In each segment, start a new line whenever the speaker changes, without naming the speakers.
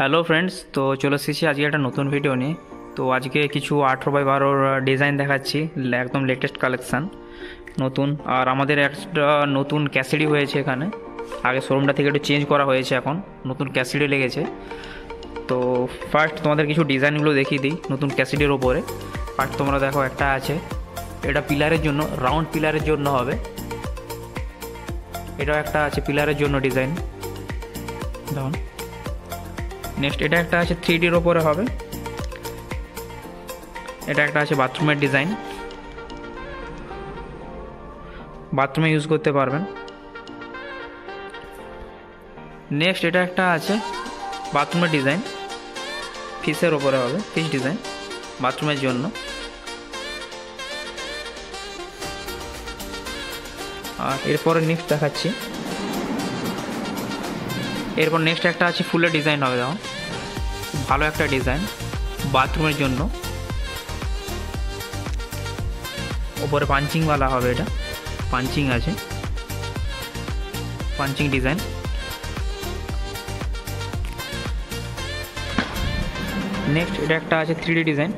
Hello friends, তো চলে এসেছি আজকে একটা নতুন ভিডিও নিয়ে। তো আজকে কিছু 18x12 ডিজাইন দেখাচ্ছি, একদম লেটেস্ট কালেকশান নতুন। আর আমাদের একটা নতুন ক্যাসিডি হয়েছে এখানে, আগে শোরুমটা থেকে একটু চেঞ্জ করা হয়েছে, এখন নতুন ক্যাসিডি লেগেছে। তো ফার্স্ট তোমাদের কিছু ডিজাইনগুলো দেখিয়ে দিই নতুন ক্যাসিডির ওপরে। ফার্স্ট তোমরা দেখো, একটা আছে, এটা পিলারের জন্য, রাউন্ড পিলারের জন্য হবে। এটাও একটা আছে পিলারের জন্য ডিজাইন, দেখুন। নেক্সট এটা একটা আছে 3Dর ওপরে হবে। এটা একটা আছে বাথরুমের ডিজাইন, বাথরুমে ইউজ করতে পারবেন। নেক্সট এটা একটা আছে বাথরুমের ডিজাইন, ফিসের ওপরে হবে, ফিস ডিজাইন বাথরুমের জন্য। আর এরপরে নেক্সট দেখাচ্ছি, এরপর নেক্সট একটা আছে ফুলের ডিজাইন হবে, দেখুন খুব ভালো একটা ডিজাইন বাথরুমের জন্য। ওপরে পাঞ্চিংওয়ালা হবে, এটা পাঞ্চিং আছে, পাঞ্চিং ডিজাইন। নেক্সট এটা একটা আছে 3D ডিজাইন,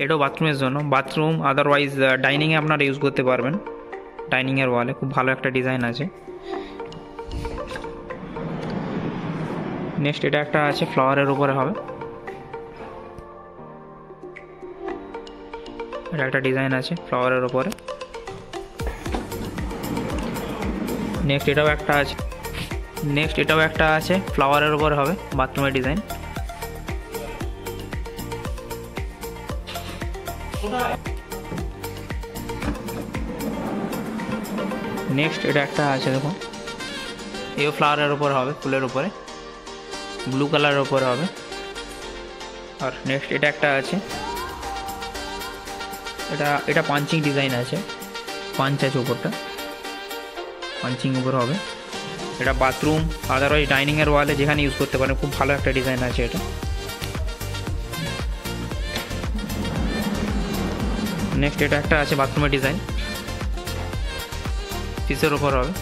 এটাও বাথরুমের জন্য, বাথরুম আদারওয়াইজ ডাইনিংয়ে আপনারা ইউজ করতে পারবেন, ডাইনিংয়ের ওয়ালে খুব ভালো একটা ডিজাইন আছে। নেক্সট এটা একটা আছে ফ্লাওয়ারের উপরে হবে, এটা একটা ডিজাইন আছে ফ্লাওয়ারের উপরে। নেক্সট এটাও একটা আছে ফ্লাওয়ারের উপরে হবে, বাথরুমের ডিজাইন। নেক্সট এটা একটা আছে, দেখুন এও ফ্লাওয়ারের উপরে হবে, ফুলের উপরে, ব্লু কালারের উপরে হবে। আর নেক্সট এটা একটা আছে, এটা পাঞ্চিং ডিজাইন আছে, পাঞ্চ আছে উপরটা, পাঞ্চিং উপর হবে। এটা বাথরুম আদারওয়াইজ ডাইনিংয়ের ওয়ালে যেখানে ইউজ করতে পারেন, খুব ভালো একটা ডিজাইন আছে এটা। নেক্সট এটা একটা আছে বাথরুমের ডিজাইন, পিসের ওপর হবে।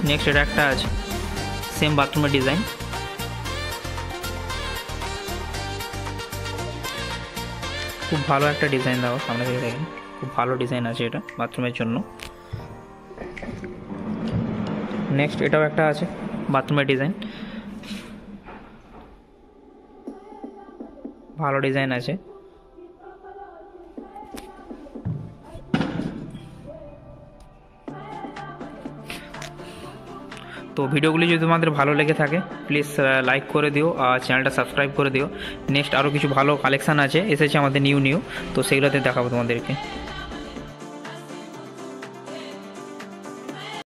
নেক্সট এটা একটা আছে সেম বাথরুমের ডিজাইন, খুব ভালো একটা ডিজাইন দেওয়া, সামনে থেকে দেখেন খুব ভালো ডিজাইন আছে এটা বাথরুমের জন্য। নেক্সট এটাও একটা আছে বাথরুমের ডিজাইন, ভালো ডিজাইন আছে। তো ভিডিওগুলি যদি তোমাদের ভালো লেগে থাকে প্লিজ লাইক করে দিও আর চ্যানেলটা সাবস্ক্রাইব করে দিও। নেক্সট আরও কিছু ভালো কালেকশান আছে, এসেছে আমাদের নিউ, তো সেগুলোতে দেখাবো তোমাদেরকে।